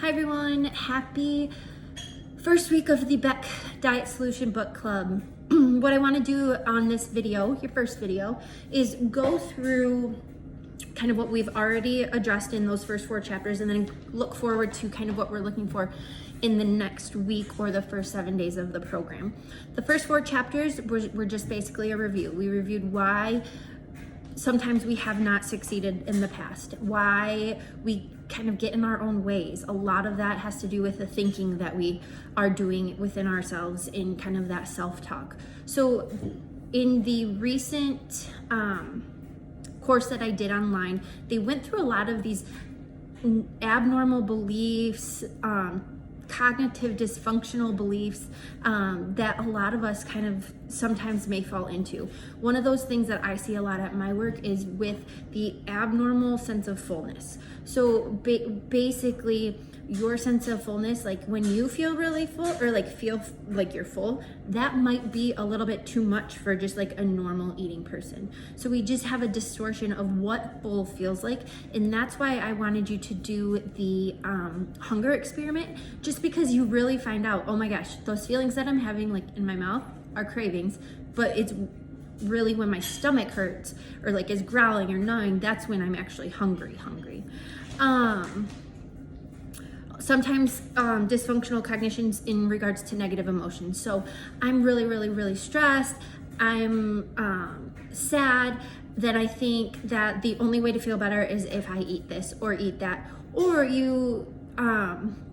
Hi everyone, happy first week of the Beck Diet Solution Book Club. What I want to do on this video, your first video, is go through kind of what we've already addressed in those first 4 chapters and then look forward to kind of what we're looking for in the next week or the first 7 days of the program. The first 4 chapters were just basically a review. We reviewed why sometimes we have not succeeded in the past, why we kind of get in our own ways. A lot of that has to do with the thinking that we are doing within ourselves in kind of that self-talk. So in the recent course that I did online, they went through a lot of these abnormal beliefs, cognitive dysfunctional beliefs that a lot of us kind of sometimes may fall into. One of those things that I see a lot at my work is with the abnormal sense of fullness. So basically your sense of fullness, like when you feel really full or like feel like you're full, that might be a little bit too much for just like a normal eating person. So we just have a distortion of what full feels like. And that's why I wanted you to do the hunger experiment, just because you really find out, oh my gosh, those feelings that I'm having like in my mouth are cravings, but it's really when my stomach hurts or like is growling or gnawing, that's when I'm actually hungry. Sometimes dysfunctional cognitions in regards to negative emotions. So I'm really stressed, I'm sad, then I think that the only way to feel better is if I eat this or eat that. Or you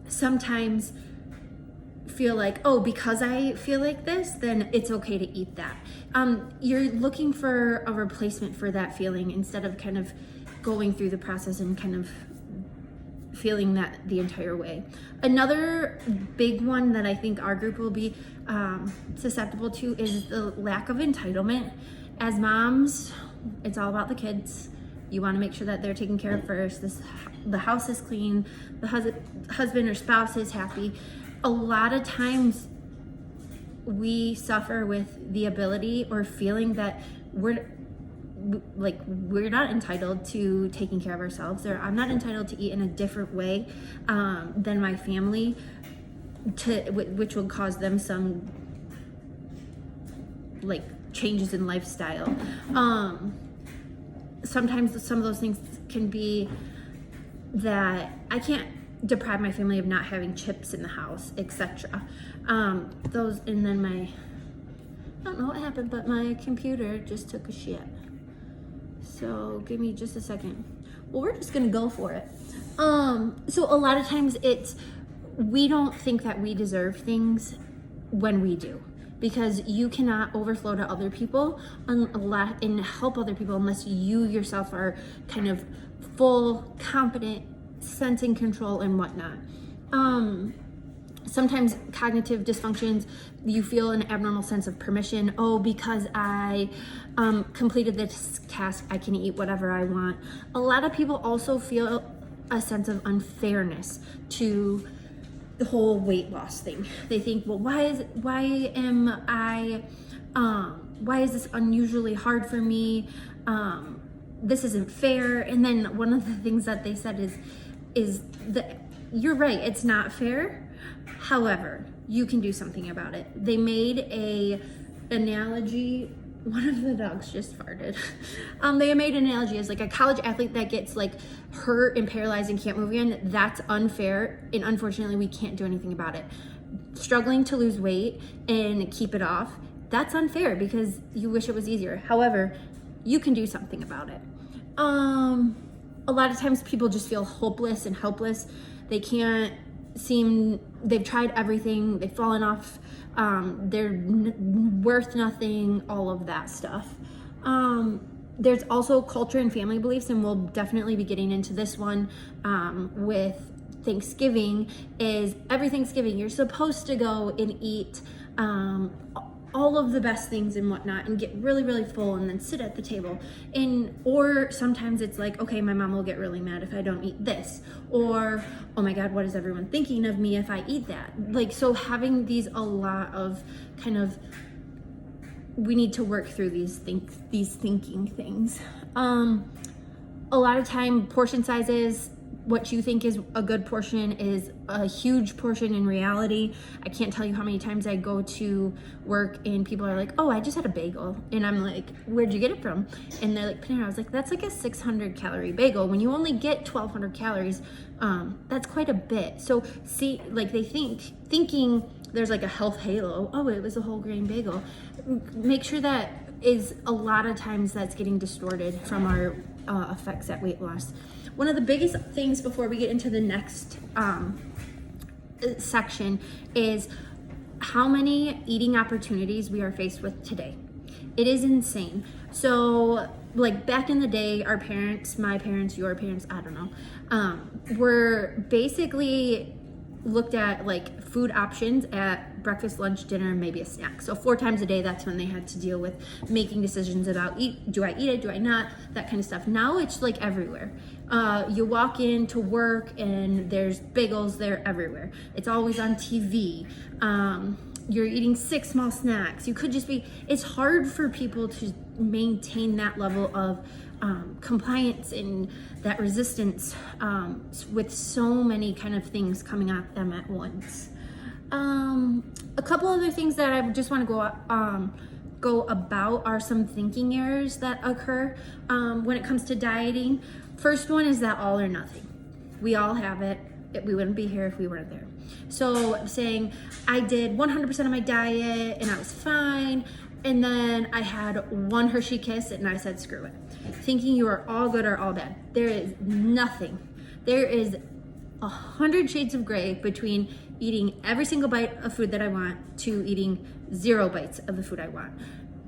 sometimes feel like, oh, because I feel like this, then it's okay to eat that. You're looking for a replacement for that feeling instead of kind of going through the process and kind of feeling that the entire way. Another big one that I think our group will be susceptible to is the lack of entitlement. As moms, it's all about the kids. You want to make sure that they're taken care of first. The house is clean, the husband or spouse is happy. A lot of times we suffer with the ability or feeling that we're not entitled to taking care of ourselves, or I'm not entitled to eat in a different way than my family, which will cause them some like changes in lifestyle. Sometimes some of those things can be that I can't deprive my family of not having chips in the house, etc. Those, and then I don't know what happened, but my computer just took a shit. So give me just a second. Well, we're just gonna go for it. So a lot of times we don't think that we deserve things when we do, because you cannot overflow to other people and help other people unless you yourself are kind of full, competent, sensing control and whatnot. Sometimes cognitive dysfunctions, you feel an abnormal sense of permission. Oh, because I completed this task, I can eat whatever I want. A lot of people also feel a sense of unfairness to the whole weight loss thing. They think, well, why is this unusually hard for me? This isn't fair. And then one of the things that they said is that you're right, it's not fair. However, you can do something about it. They made a analogy. One of the dogs just farted. They made an analogy as like a college athlete that gets like hurt and paralyzed and can't move again. That's unfair, and unfortunately we can't do anything about it. Struggling to lose weight and keep it off, that's unfair because you wish it was easier. However, you can do something about it. A lot of times people just feel hopeless and helpless. They've tried everything, they've fallen off, they're worth nothing, all of that stuff. There's also culture and family beliefs, and we'll definitely be getting into this one with Thanksgiving. Is every Thanksgiving you're supposed to go and eat all of the best things and whatnot and get really full and then sit at the table. Or sometimes it's like, okay, my mom will get really mad if I don't eat this, or oh my god, what is everyone thinking of me if I eat that? Like, so having a lot of kind of, we need to work through these thinking things. A lot of time portion sizes what you think is a good portion is a huge portion in reality. I can't tell you how many times I go to work and people are like, oh, I just had a bagel. And I'm like, where'd you get it from? And they're like, Panera. I was like, that's like a 600 calorie bagel. When you only get 1,200 calories, that's quite a bit. So see, like they thinking there's like a health halo. Oh, it was a whole grain bagel. Make sure that is a lot of times that's getting distorted from our effects at weight loss. One of the biggest things before we get into the next section is how many eating opportunities we are faced with today. It is insane. So like back in the day, our parents, my parents, your parents, I don't know, were basically looked at like food options at breakfast, lunch, dinner, and maybe a snack. So 4 times a day, that's when they had to deal with making decisions about do I eat it, do I not, that kind of stuff. Now it's like everywhere. You walk into work and there's bagels there everywhere. It's always on TV. You're eating 6 small snacks. You could just be, it's hard for people to maintain that level of compliance and that resistance with so many kind of things coming at them at once. A couple other things that I just want to go about are some thinking errors that occur when it comes to dieting. First one is that all or nothing. We all have it. We wouldn't be here if we weren't there. So saying I did 100% of my diet and I was fine, and then I had 1 Hershey Kiss and I said screw it. Thinking you are all good or all bad. There is nothing. There is 100 shades of gray between eating every single bite of food that I want to eating 0 bites of the food I want.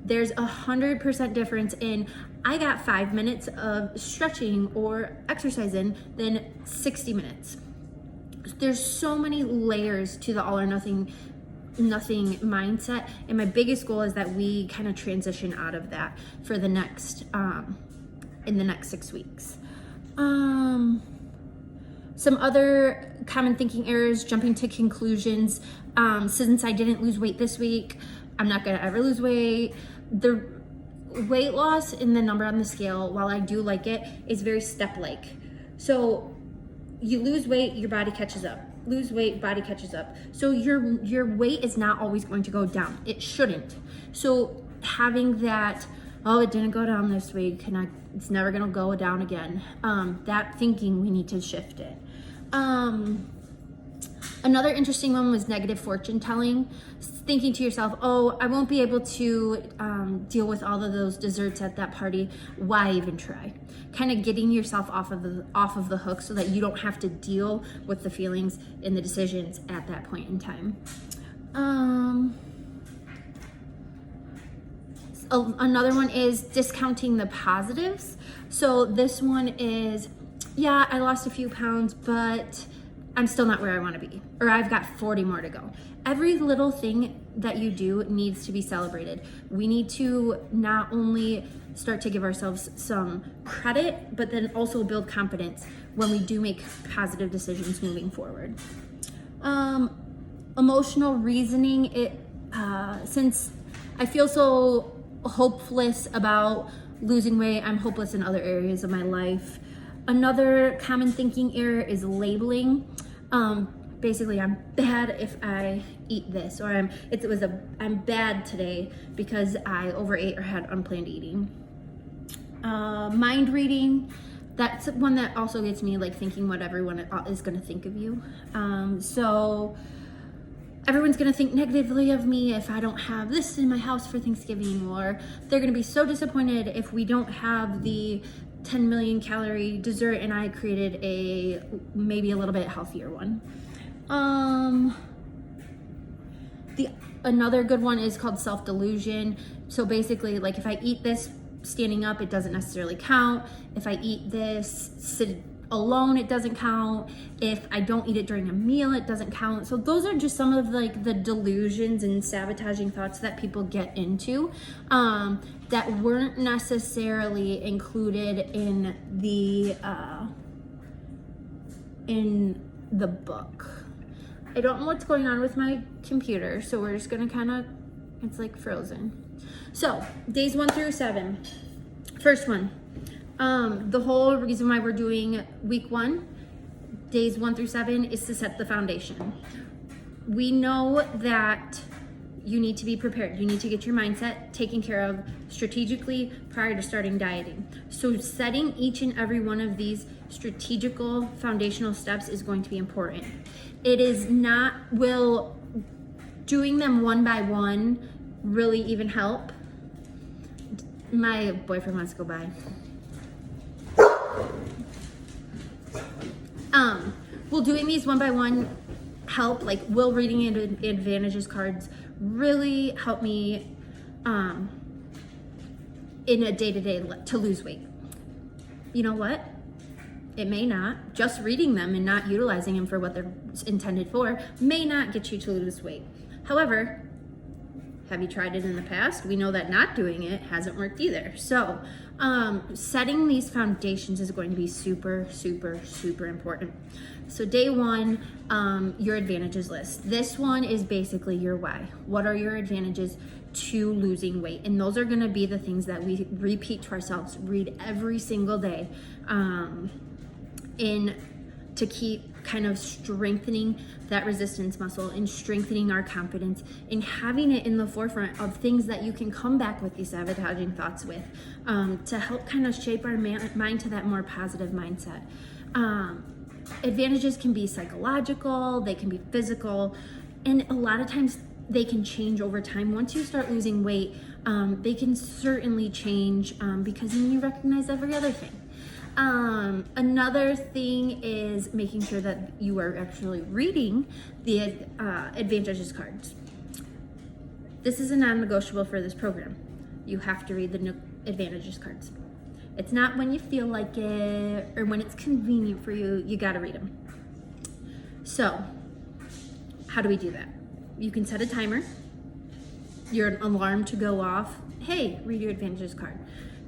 There's 100% difference in I got 5 minutes of stretching or exercise in than 60 minutes. There's so many layers to the all or nothing mindset, and my biggest goal is that we kind of transition out of that for the next in the next 6 weeks. Some other common thinking errors, jumping to conclusions. Since I didn't lose weight this week, I'm not gonna ever lose weight. The weight loss in the number on the scale, while I do like it, is very step-like. So you lose weight, your body catches up. Lose weight, body catches up. So your weight is not always going to go down. It shouldn't. So having that, oh, it didn't go down this week, and it's never gonna go down again. That thinking, we need to shift it. Another interesting one was negative fortune telling. Thinking to yourself, oh, I won't be able to deal with all of those desserts at that party. Why even try? Kind of getting yourself off of the hook so that you don't have to deal with the feelings and the decisions at that point in time. Another one is discounting the positives. So this one is, yeah, I lost a few pounds, but I'm still not where I want to be, or I've got 40 more to go. Every little thing that you do needs to be celebrated. We need to not only start to give ourselves some credit, but then also build confidence when we do make positive decisions moving forward. Emotional reasoning, since I feel so hopeless about losing weight, I'm hopeless in other areas of my life. Another common thinking error is labeling. Basically, I'm bad if I eat this, or I'm bad today because I overate or had unplanned eating. Mind reading, that's one that also gets me like thinking what everyone is going to think of you. So everyone's going to think negatively of me if I don't have this in my house for Thanksgiving, or they're going to be so disappointed if we don't have the 10 million calorie dessert and I created a maybe a little bit healthier one. Another good one is called self-delusion. So basically, like if I eat this standing up, it doesn't necessarily count. If I eat this sit alone, it doesn't count. If I don't eat it during a meal, it doesn't count. So those are just some of like the delusions and sabotaging thoughts that people get into that weren't necessarily included in the book. I don't know what's going on with my computer, so we're just gonna it's like frozen. So days 1 through 7. First one, the whole reason why we're doing week 1 days 1 through 7 is to set the foundation. We know that you need to be prepared. You need to get your mindset taken care of strategically prior to starting dieting. So setting each and every one of these strategical foundational steps is going to be important. It is not, will doing them one by one really even help? My boyfriend wants to go by. Will doing these one by one help? Like, will reading advantages cards really help me in a day-to-day to lose weight? You know what? It may not. Just reading them and not utilizing them for what they're intended for may not get you to lose weight. However, have you tried it in the past? We know that not doing it hasn't worked either. So setting these foundations is going to be super, super, super important. So day 1, your advantages list. This one is basically your why. What are your advantages to losing weight? And those are going to be the things that we repeat to ourselves, read every single day, to keep kind of strengthening that resistance muscle and strengthening our confidence and having it in the forefront of things that you can come back with these sabotaging thoughts with, to help kind of shape our mind to that more positive mindset. Advantages can be psychological, they can be physical, and a lot of times they can change over time. Once you start losing weight, they can certainly change because then you recognize every other thing. Another thing is making sure that you are actually reading the advantages cards. This is a non-negotiable for this program. You have to read the advantages cards. It's not when you feel like it or when it's convenient for you. You got to read them. So how do we do that? You can set a timer, your alarm to go off. Hey, read your advantages card.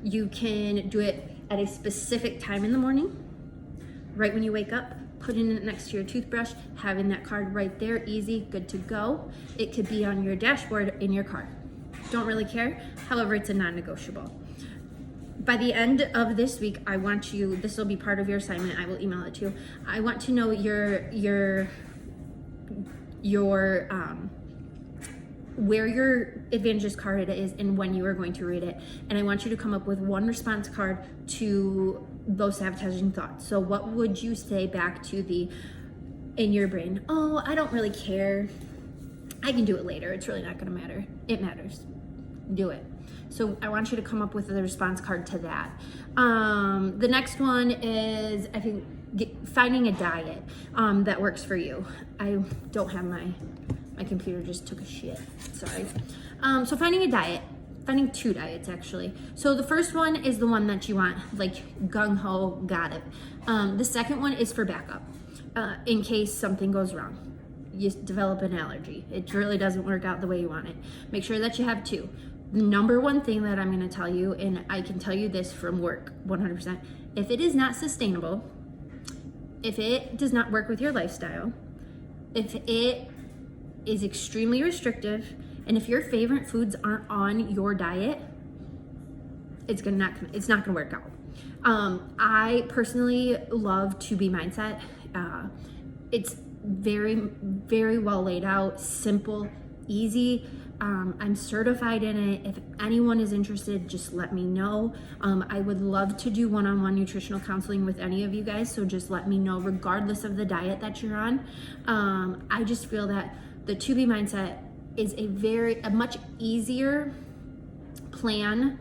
You can do it at a specific time in the morning, right when you wake up, putting it next to your toothbrush, having that card right there, easy, good to go. It could be on your dashboard in your car. Don't really care. However, it's a non-negotiable. By the end of this week, I want you, this will be part of your assignment, I will email it to you. I want to know where your advantages card is and when you are going to read it. And I want you to come up with one response card to those sabotaging thoughts. So what would you say back to in your brain? Oh, I don't really care. I can do it later. It's really not going to matter. It matters. Do it. So I want you to come up with a response card to that. The next one is, I think, finding a diet that works for you. I don't have my computer just took a shit. Sorry. So finding a diet. Finding 2 diets, actually. So the first one is the one that you want, like gung-ho, got it. The second one is for backup, in case something goes wrong. You develop an allergy. It really doesn't work out the way you want it. Make sure that you have 2. The number one thing that I'm going to tell you, and I can tell you this from work 100%, if it is not sustainable, if it does not work with your lifestyle, if it is extremely restrictive, and if your favorite foods aren't on your diet, it's not gonna work out. I personally love 2B mindset. It's very, very well laid out, simple, easy. I'm certified in it. If anyone is interested, just let me know. I would love to do one-on-one nutritional counseling with any of you guys, so just let me know regardless of the diet that you're on. I just feel that the 2B mindset is a much easier plan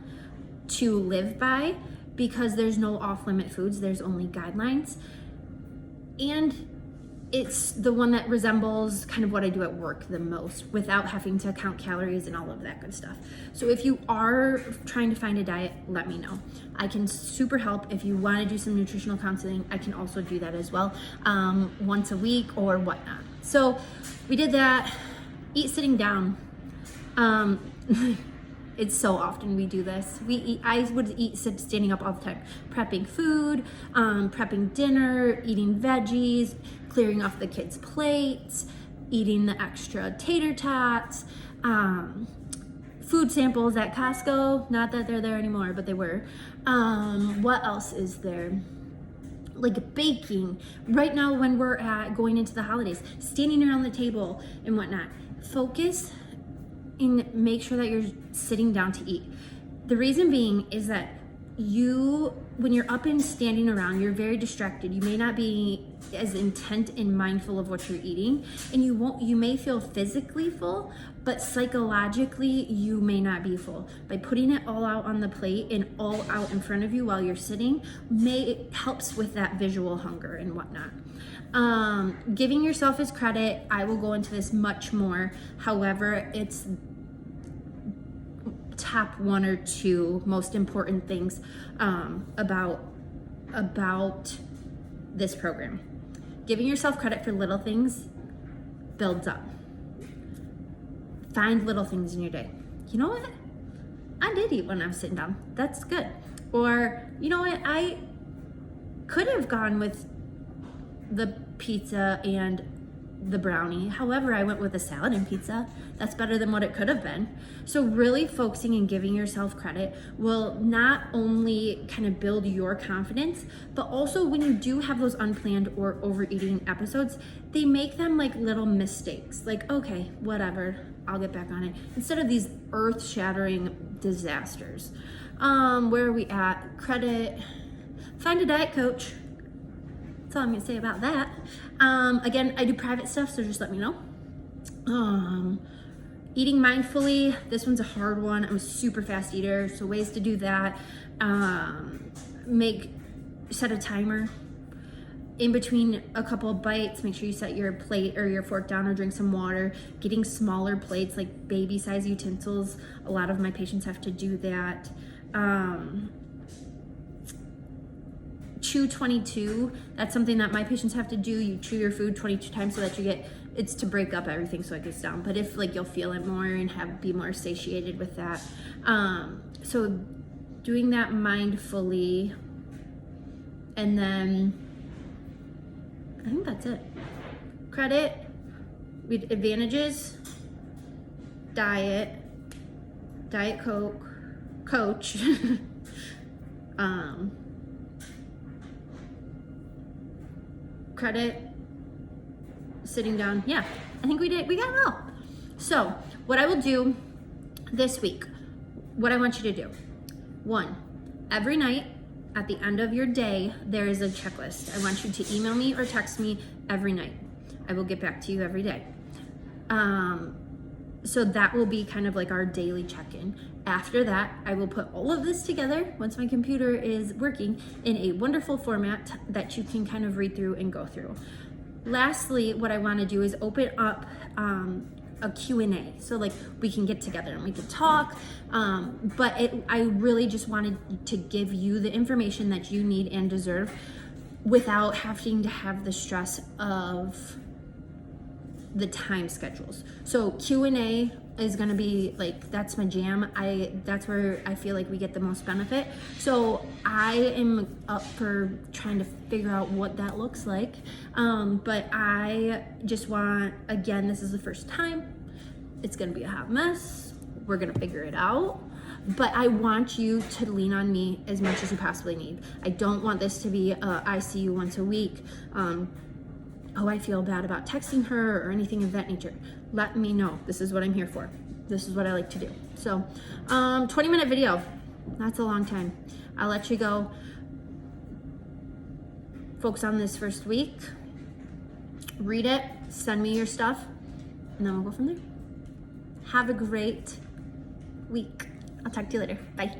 to live by because there's no off-limit foods, there's only guidelines. And it's the one that resembles kind of what I do at work the most without having to count calories and all of that good stuff. So if you are trying to find a diet, let me know. I can super help. If you want to do some nutritional counseling, I can also do that as well, once a week or whatnot. So we did that. Eat sitting down. It's so often we do this. I would eat standing up all the time, prepping food, prepping dinner, eating veggies, clearing off the kids' plates, eating the extra tater tots, food samples at Costco. Not that they're there anymore, but they were. What else is there? like baking. Right now when we're going into the holidays, standing around the table and whatnot. Focus and make sure that you're sitting down to eat. The reason being is that when you're up and standing around, you're very distracted. You may not be as intent and mindful of what you're eating, and you may feel physically full, but psychologically you may not be full. By putting it all out on the plate and all out in front of you while you're sitting helps with that visual hunger and whatnot. Giving yourself as credit, I will go into this much more. However, it's top 1 or 2 most important things about this program. Giving yourself credit for little things builds up. Find little things in your day. You know what? I did eat when I was sitting down. That's good. Or, you know what? I could have gone with the pizza and the brownie. However, I went with a salad and pizza. That's better than what it could have been. So really focusing and giving yourself credit will not only kind of build your confidence, but also when you do have those unplanned or overeating episodes, they make them like little mistakes. Like, okay, whatever, I'll get back on it. Instead of these earth-shattering disasters. Where are we at? Credit. Find a diet coach. That's all I'm gonna say about that. Again, I do private stuff, so just let me know. Eating mindfully, this one's a hard one. I'm a super fast eater, so ways to do that. Set a timer. In between a couple of bites, make sure you set your plate or your fork down or drink some water. Getting smaller plates, like baby size utensils. A lot of my patients have to do that. Chew 22. That's something that my patients have to do. You chew your food 22 times so that it's to break up everything so it gets down. But if like you'll feel it more and be more satiated with that. So doing that mindfully, and then I think that's it. Credit, advantages, diet Coke, coach, credit, sitting down. Yeah, I think we got it all. So what I will do this week, what I want you to do. 1, every night at the end of your day, there is a checklist. I want you to email me or text me every night. I will get back to you every day. So that will be kind of like our daily check-in. After that, I will put all of this together once my computer is working in a wonderful format that you can kind of read through and go through. Lastly, what I want to do is open up a Q&A, so like we can get together and we can talk, but I really just wanted to give you the information that you need and deserve without having to have the stress of the time schedules. So Q&A is going to be like, that's my jam. That's where I feel like we get the most benefit. So I am up for trying to figure out what that looks like. But I just want, again, this is the first time. It's going to be a hot mess. We're going to figure it out. But I want you to lean on me as much as you possibly need. I don't want this to be I see you once a week. Oh, I feel bad about texting her or anything of that nature. Let me know. This is what I'm here for. This is what I like to do. So 20-minute video. That's a long time. I'll let you go. Focus on this first week. Read it. Send me your stuff. And then we'll go from there. Have a great week. I'll talk to you later. Bye.